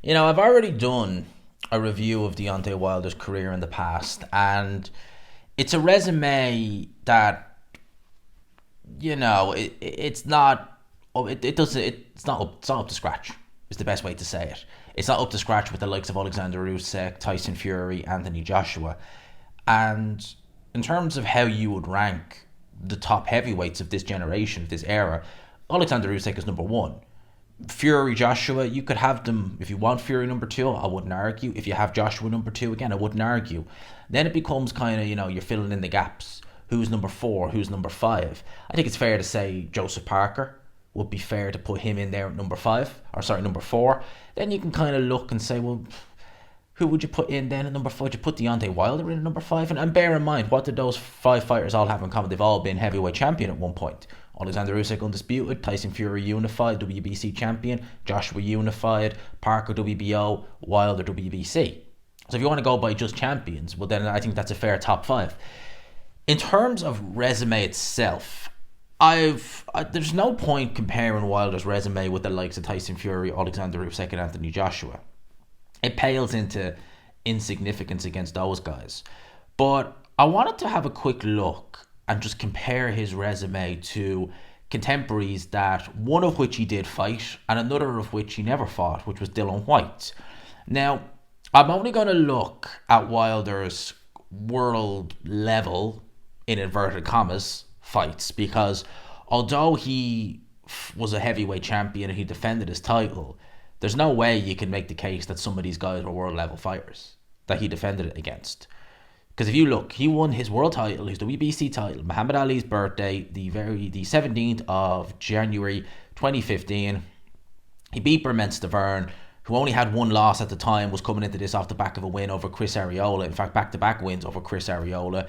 I've already done a review of Deontay Wilder's career in the past, and it's a resume that it's not. It doesn't. It's not up to scratch. Is the best way to say it. It's not up to scratch with the likes of Alexander Usyk, Tyson Fury, Anthony Joshua, and in terms of how you would rank the top heavyweights of this generation, of this era, Alexander Usyk is number one. Fury, Joshua, you could have them if you want Fury number two. I wouldn't argue. If you have Joshua number two, again, I wouldn't argue. Then it becomes kind of you're filling in the gaps. Who's number four? Who's number five? I think it's fair to say Joseph Parker would be fair to put him in there at number five, or sorry, number four. Then you can kind of look and say, well, who would you put in then at number five? Would you put Deontay Wilder in at number five? And bear in mind, what did those five fighters all have in common? They've all been heavyweight champion at one point. Alexander Usyk undisputed, Tyson Fury unified, WBC champion, Joshua unified, Parker WBO, Wilder WBC. So if you want to go by just champions, well then I think that's a fair top five. In terms of resume itself, there's no point comparing Wilder's resume with the likes of Tyson Fury, Alexander Usyk, and Anthony Joshua. It pales into insignificance against those guys. But I wanted to have a quick look and just compare his resume to contemporaries, that one of which he did fight and another of which he never fought, which was Dillian Whyte. Now, I'm only going to look at Wilder's world level, in inverted commas, fights, because although he was a heavyweight champion and he defended his title, there's no way you can make the case that some of these guys were world level fighters that he defended it against. Because if you look, he won his world title, his WBC title, Muhammad Ali's birthday, the 17th of January 2015. He beat Bermane Stiverne, who only had one loss at the time, was coming into this off the back of a win over Chris Arreola. In fact, back-to-back wins over Chris Arreola.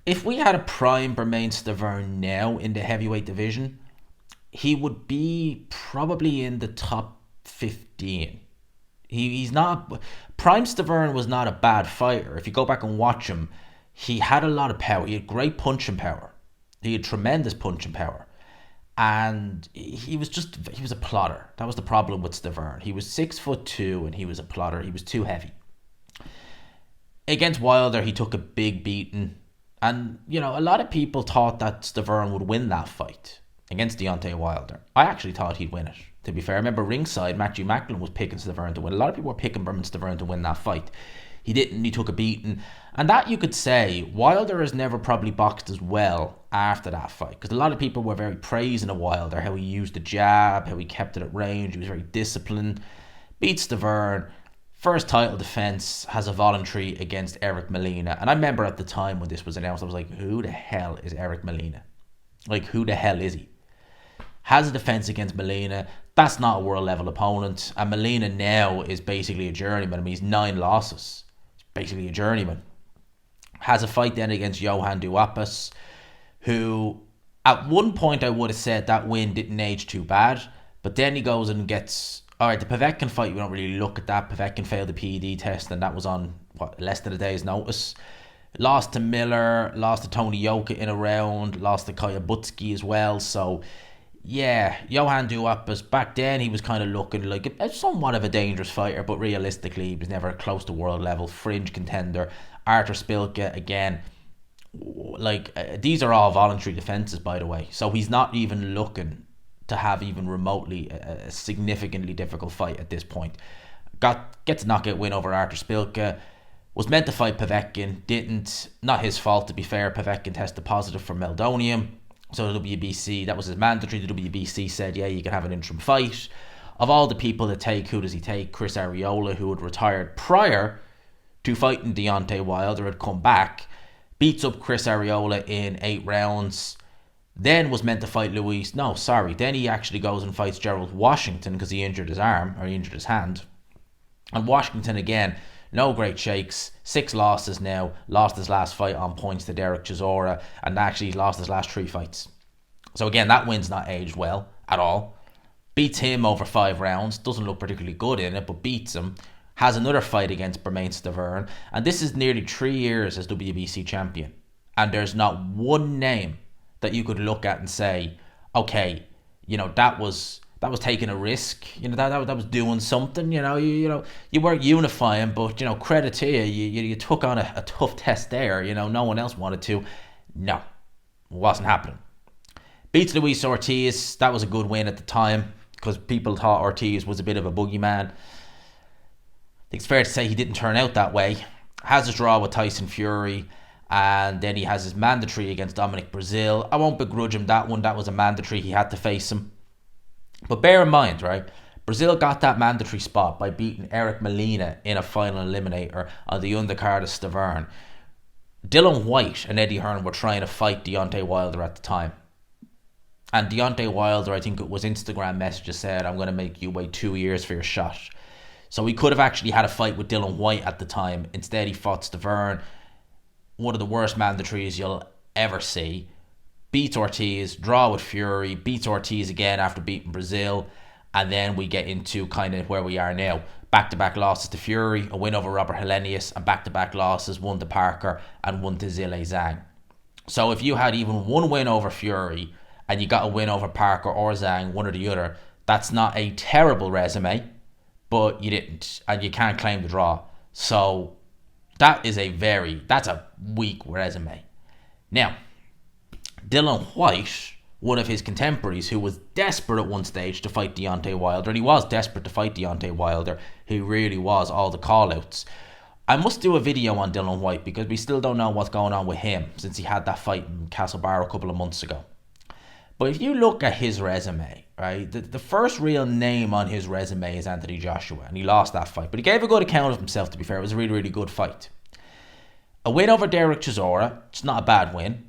If we had a prime Bermane Stiverne now in the heavyweight division, he would be probably in the top 15. He's not. Prime Stiverne was not a bad fighter. If you go back and watch him, he had a lot of power. He had great punching power. He had tremendous punching power. And he was a plotter. That was the problem with Stiverne. He was 6'2" and he was a plotter. He was too heavy. Against Wilder, he took a big beating. And, a lot of people thought that Stiverne would win that fight against Deontay Wilder. I actually thought he'd win it, to be fair. I remember ringside, Matthew Macklin was picking Stiverne to win. A lot of people were picking Bermane Stiverne to win that fight. He didn't. He took a beating. And that, you could say, Wilder has never probably boxed as well after that fight. Because a lot of people were very praising of Wilder, how he used the jab, how he kept it at range. He was very disciplined. Beats Stiverne. First title defense, has a voluntary against Eric Molina. And I remember at the time when this was announced, I was like, who the hell is Eric Molina? Like, who the hell is he? Has a defense against Molina. That's not a world level opponent. And Molina now is basically a journeyman. I mean, he's 9 losses. He's basically a journeyman. Has a fight then against Johan Duhaupas, who at one point I would have said that win didn't age too bad. But then he goes and gets... Alright, the Povetkin fight, we don't really look at that. Povetkin failed the PED test, and that was on, less than a day's notice. Lost to Miller, lost to Tony Yoka in a round, lost to Kaya Butsky as well. So, yeah, Johan Duhaupas, back then he was kind of looking like somewhat of a dangerous fighter, but realistically he was never close to world level. Fringe contender. Artur Spilka, again, these are all voluntary defences, by the way. So he's not even looking to have even remotely a significantly difficult fight at this point. Gets a knockout win over Artur Spilka. Was meant to fight Povetkin, didn't. Not his fault, to be fair. Povetkin tested positive for meldonium. So the WBC, that was his mandatory. The WBC said, yeah, you can have an interim fight. Of all the people that take, who does he take? Chris Arreola, who had retired prior to fighting Deontay Wilder, had come back, beats up Chris Arreola in 8 rounds. Then was meant to fight Then he actually goes and fights Gerald Washington because he injured his arm, or he injured his hand. And Washington, again, no great shakes. 6 losses now. Lost his last fight on points to Derek Chisora, and actually lost his last 3 fights. So again, that win's not aged well at all. Beats him over 5 rounds. Doesn't look particularly good in it, but beats him. Has another fight against Bermane Stiverne. And this is nearly 3 years as WBC champion. And there's not one name that you could look at and say, okay, that was taking a risk. That was doing something. You weren't unifying, but credit to you. You took on a tough test there. No one else wanted to. No, it wasn't happening. Beats Luis Ortiz. That was a good win at the time because people thought Ortiz was a bit of a boogeyman. I think it's fair to say he didn't turn out that way. Has his draw with Tyson Fury, and then he has his mandatory against Dominic Breazeale. I won't begrudge him that one. That was a mandatory. He had to face him. But bear in mind, right, Breazeale got that mandatory spot by beating Eric Molina in a final eliminator on the undercard of Stavern. Dylan Whyte and Eddie Hearn were trying to fight Deontay Wilder at the time. And Deontay Wilder, I think it was Instagram messages said, I'm going to make you wait 2 years for your shot. So he could have actually had a fight with Dylan Whyte at the time. Instead, he fought Stavern, one of the worst mandatories you'll ever see. Beats Ortiz, draw with Fury, beats Ortiz again after beating Breazeale, and then we get into kind of where we are now. Back-to-back losses to Fury, a win over Robert Helenius, and back-to-back losses, one to Parker and one to Zhilei Zhang. So if you had even one win over Fury and you got a win over Parker or Zhang, one or the other, that's not a terrible resume, but you didn't, and you can't claim the draw. So that's a weak resume. Now, Dylan Whyte, one of his contemporaries who was desperate at one stage to fight Deontay Wilder, and he was desperate to fight Deontay Wilder, he really was, all the call-outs. I must do a video on Dylan Whyte because we still don't know what's going on with him since he had that fight in Castlebar a couple of months ago. But if you look at his resume, right, the first real name on his resume is Anthony Joshua, and he lost that fight. But he gave a good account of himself, to be fair. It was a really, really good fight. A win over Derek Chisora, it's not a bad win.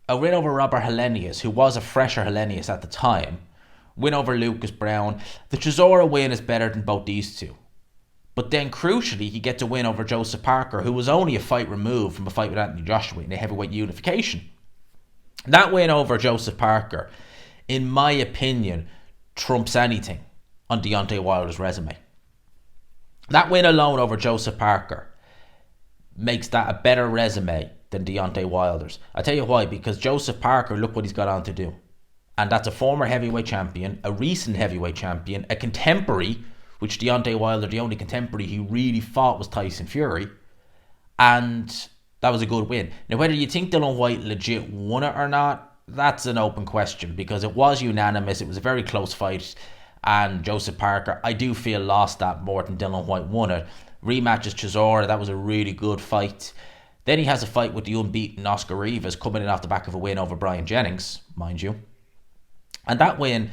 A win over Robert Helenius, who was a fresher Helenius at the time. Win over Lucas Brown. The Chisora win is better than both these two. But then, crucially, he gets a win over Joseph Parker, who was only a fight removed from a fight with Anthony Joshua in a heavyweight unification. That win over Joseph Parker, in my opinion, trumps anything on Deontay Wilder's resume. That win alone over Joseph Parker makes that a better resume than Deontay Wilder's. I tell you why, because Joseph Parker, look what he's got on to do. And that's a former heavyweight champion, a recent heavyweight champion, a contemporary, which Deontay Wilder, the only contemporary he really fought was Tyson Fury. And that was a good win. Now, whether you think Dylan Whyte legit won it or not, that's an open question because it was unanimous. It was a very close fight. And Joseph Parker, I do feel, lost that more than Dylan Whyte won it. Rematches Chisora, that was a really good fight. Then he has a fight with the unbeaten Oscar Rivas, coming in off the back of a win over Brian Jennings, mind you. And that win,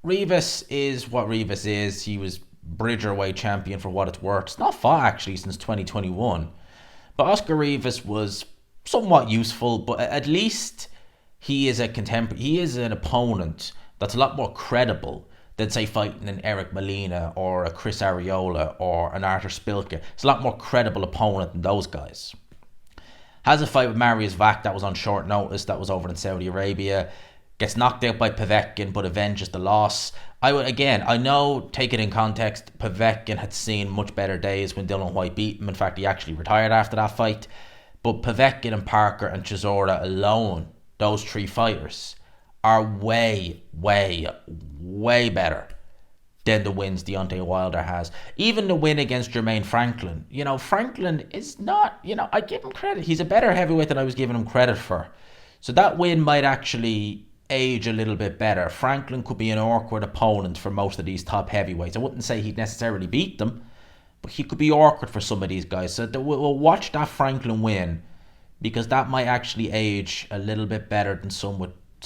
Rivas is what Rivas is. He was Bridgerweight champion for what it's worth. It's not fought actually since 2021. But Oscar Rivas was somewhat useful, but at least he is a contemporary. He is an opponent that's a lot more credible than, say, fighting an Eric Molina or a Chris Arreola or an Arthur Spilka. It's a lot more credible opponent than those guys. Has a fight with Mariusz Vach that was on short notice, that was over in Saudi Arabia. Gets knocked out by Povetkin but avenges the loss. I know, take it in context, Povetkin had seen much better days when Dylan Whyte beat him. In fact, he actually retired after that fight. But Povetkin and Parker and Chisora alone, those three fighters, are way, way, way better than the wins Deontay Wilder has. Even the win against Jermaine Franklin. Franklin is not, I give him credit. He's a better heavyweight than I was giving him credit for. So that win might actually age a little bit better. Franklin could be an awkward opponent for most of these top heavyweights. I wouldn't say he'd necessarily beat them, but he could be awkward for some of these guys. So we'll watch that Franklin win because that might actually age a little bit better than some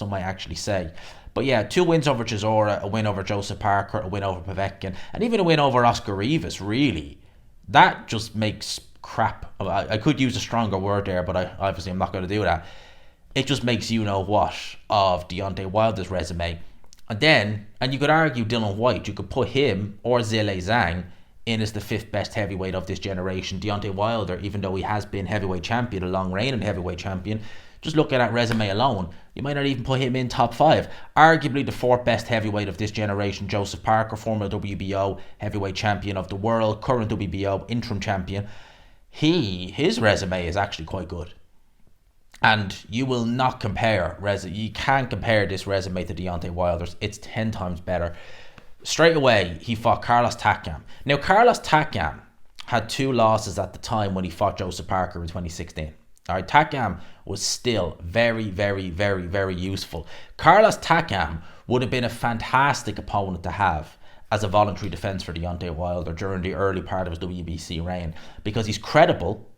might actually say. But yeah, 2 wins over Chisora, a win over Joseph Parker, a win over Povetkin, and even a win over Oscar Rivas, really. That just makes crap. I could use a stronger word there, but obviously I'm not going to do that. It just makes what of Deontay Wilder's resume. And you could argue Dylan Whyte. You could put him or Zhilei Zhang in as the 5th best heavyweight of this generation. Deontay Wilder, even though he has been heavyweight champion, a long reigning heavyweight champion, just looking at resume alone, you might not even put him in top 5. Arguably the 4th best heavyweight of this generation, Joseph Parker, former WBO heavyweight champion of the world, current WBO interim champion. His resume is actually quite good. And you will not compare you can't compare this resume to Deontay Wilder's. It's 10 times better. Straight away, he fought Carlos Takam. Now, Carlos Takam had 2 losses at the time when he fought Joseph Parker in 2016. All right, Takam was still very, very, very, very useful. Carlos Takam would have been a fantastic opponent to have as a voluntary defense for Deontay Wilder during the early part of his WBC reign, because he's credible.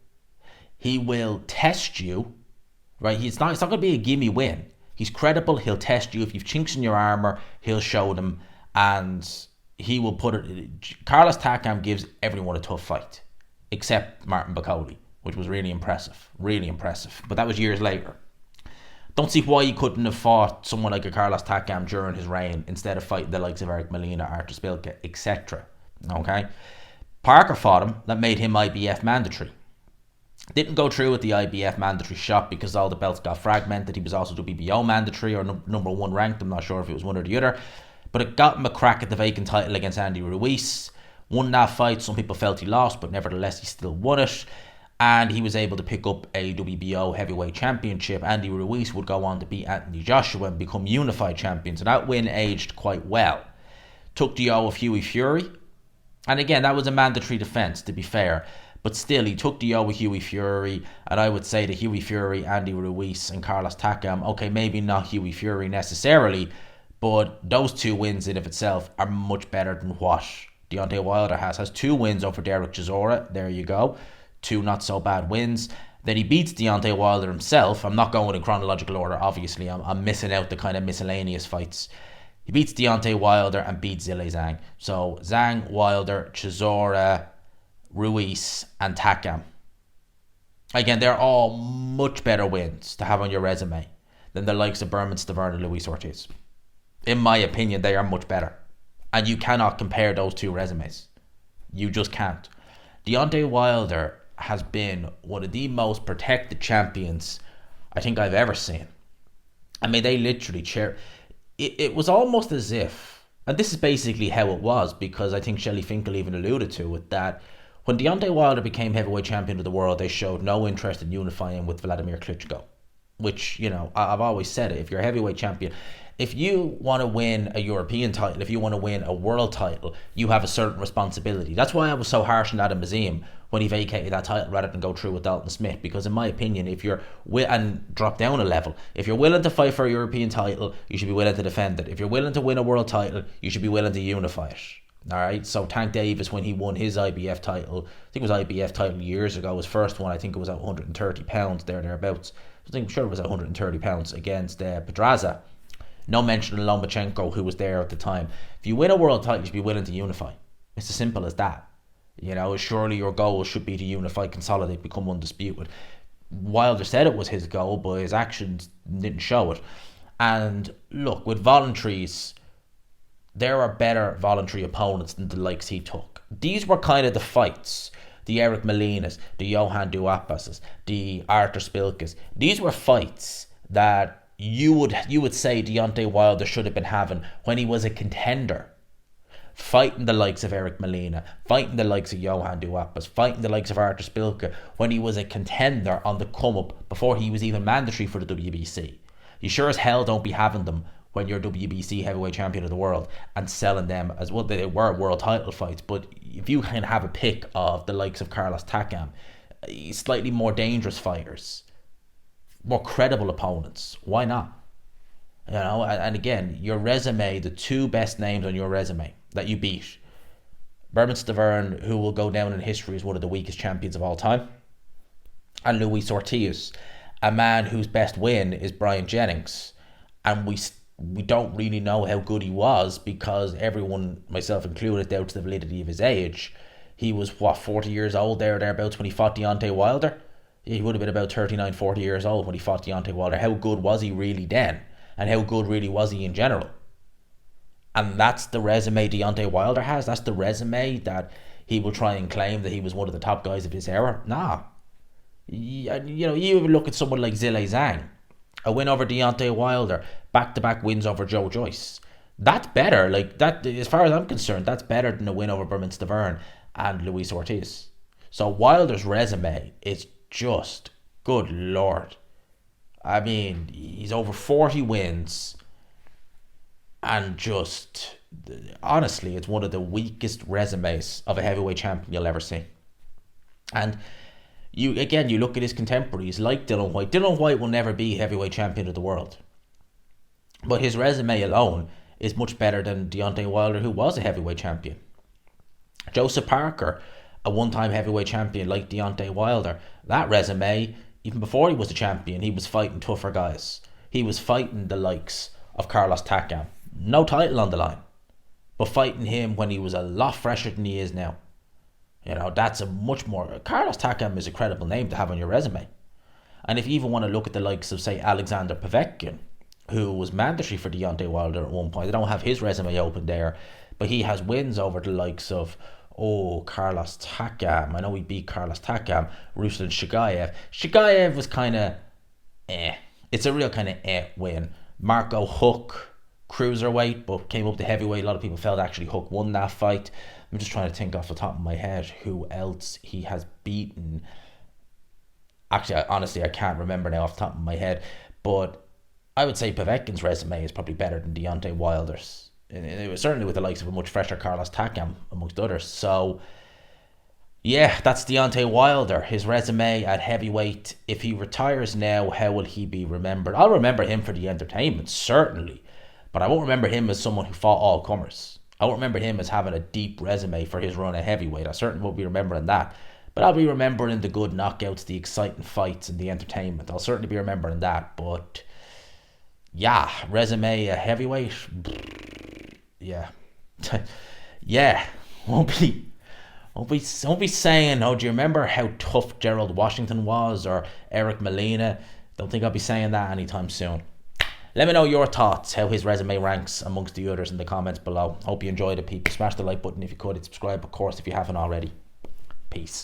He will test you, right? It's not going to be a gimme win. He's credible. He'll test you. If you've chinks in your armor, he'll show them, and he will put it. Carlos Takam gives everyone a tough fight, except Martin Bakole, which was really impressive. Really impressive. But that was years later. Don't see why he couldn't have fought someone like a Carlos Takam during his reign instead of fighting the likes of Eric Molina, Artur Spilka, etc. Okay? Parker fought him. That made him IBF mandatory. Didn't go through with the IBF mandatory shot because all the belts got fragmented. He was also WBO mandatory or number 1 ranked. I'm not sure if it was one or the other. But it got him a crack at the vacant title against Andy Ruiz. Won that fight. Some people felt he lost, but nevertheless he still won it. And he was able to pick up a WBO heavyweight championship. Andy Ruiz would go on to beat Anthony Joshua and become unified champions. And that win aged quite well. Took the O of Hughie Fury. And again, that was a mandatory defense, to be fair. But still, he took the O with Hughie Fury. And I would say that Hughie Fury, Andy Ruiz and Carlos Takam, okay, maybe not Hughie Fury necessarily, but those 2 wins in of itself are much better than what Deontay Wilder has 2 wins over Derek Chisora. There you go. 2 not so bad wins. Then he beats Deontay Wilder himself. I'm not going in chronological order, obviously. I'm missing out the kind of miscellaneous fights. He beats Deontay Wilder and beats Zhilei Zhang. So Zhang, Wilder, Chisora, Ruiz and Takam. Again, they're all much better wins to have on your resume than the likes of Berman Stavern and Luis Ortiz. In my opinion, they are much better. And you cannot compare those 2 resumes. You just can't. Deontay Wilder has been one of the most protected champions I think I've ever seen. I mean, they literally it was almost as if, and this is basically how it was, because I think Shelley Finkel even alluded to it, that when Deontay Wilder became heavyweight champion of the world, they showed no interest in unifying with Vladimir Klitschko. Which, you know, I've always said it. If you're a heavyweight champion, if you want to win a European title, if you want to win a world title, you have a certain responsibility. That's why I was so harsh on Adam Mazim when he vacated that title rather than go through with Dalton Smith. Because in my opinion, if you're and drop down a level, if you're willing to fight for a European title, you should be willing to defend it. If you're willing to win a world title, you should be willing to unify it. All right. So Tank Davis, when he won his IBF title, I think it was IBF title years ago, his first one, I think it was at 130 pounds thereabouts. I'm sure it was at 130 pounds against Pedraza. No mention of Lomachenko, who was there at the time. If you win a world title, you should be willing to unify. It's as simple as that. You know, surely your goal should be to unify, consolidate, become undisputed. Wilder said it was his goal, but his actions didn't show it. And look, with voluntaries, there are better voluntary opponents than the likes he took. These were kind of the fights. The Eric Molinas, the Johan Duhaupas, the Artur Spilkas. These were fights that you would say Deontay Wilder should have been having when he was a contender. Fighting the likes of Eric Molina, fighting the likes of Johan Duhaupas, fighting the likes of Artur Spilka when he was a contender on the come up before he was even mandatory for the WBC. You sure as hell don't be having them when you're WBC heavyweight champion of the world and selling them as well. They were world title fights, but if you can have a pick of the likes of Carlos Takam, slightly more dangerous fighters, more credible opponents, why not? You know, and again, your resume, the 2 best names on your resume that you beat, Berman Stavern, who will go down in history as one of the weakest champions of all time, and Luis Ortiz, a man whose best win is Brian Jennings, and we don't really know how good he was because everyone, myself included, doubts the validity of his age. He was, 40 years old thereabouts when he fought Deontay Wilder? He would have been about 39, 40 years old when he fought Deontay Wilder. How good was he really then? And how good really was he in general? And that's the resume Deontay Wilder has. That's the resume that he will try and claim that he was one of the top guys of his era. Nah. You know, you even look at someone like Zhilei Zhang. A win over Deontay Wilder. Back-to-back wins over Joe Joyce. That's better. Like, that, as far as I'm concerned, that's better than a win over Berman Stavern and Luis Ortiz. So Wilder's resume is just, good lord, I mean, he's over 40 wins, and just honestly, it's one of the weakest resumes of a heavyweight champion you'll ever see. And you look at his contemporaries like Dylan Whyte. Dylan Whyte will never be heavyweight champion of the world, but his resume alone is much better than Deontay Wilder, who was a heavyweight champion. Joseph Parker, a one-time heavyweight champion like Deontay Wilder, that resume, even before he was a champion, he was fighting tougher guys. He was fighting the likes of Carlos Takam. No title on the line, but fighting him when he was a lot fresher than he is now. You know, that's a much more... Carlos Takam is a credible name to have on your resume. And if you even want to look at the likes of, say, Alexander Povetkin, who was mandatory for Deontay Wilder at one point. I don't have his resume open there, but he has wins over the likes of, Carlos Takam. I know he beat Carlos Takam. Ruslan Shagayev. Shagayev was kind of It's a real kind of win. Marco Huck, cruiserweight, but came up to heavyweight. A lot of people felt actually Huck won that fight. I'm just trying to think off the top of my head who else he has beaten. Actually, honestly, I can't remember now off the top of my head, but I would say Povetkin's resume is probably better than Deontay Wilder's. It was certainly with the likes of a much fresher Carlos Takam, amongst others. So, yeah, that's Deontay Wilder. His resume at heavyweight. If he retires now, how will he be remembered? I'll remember him for the entertainment, certainly. But I won't remember him as someone who fought all comers. I won't remember him as having a deep resume for his run at heavyweight. I certainly won't be remembering that. But I'll be remembering the good knockouts, the exciting fights, and the entertainment. I'll certainly be remembering that. But yeah, resume at heavyweight. Yeah. Yeah. Won't be saying, do you remember how tough Gerald Washington was, or Eric Molina? Don't think I'll be saying that anytime soon. Let me know your thoughts, how his resume ranks amongst the others in the comments below. Hope you enjoyed it, people. Smash the like button if you could, and subscribe, of course, if you haven't already. Peace.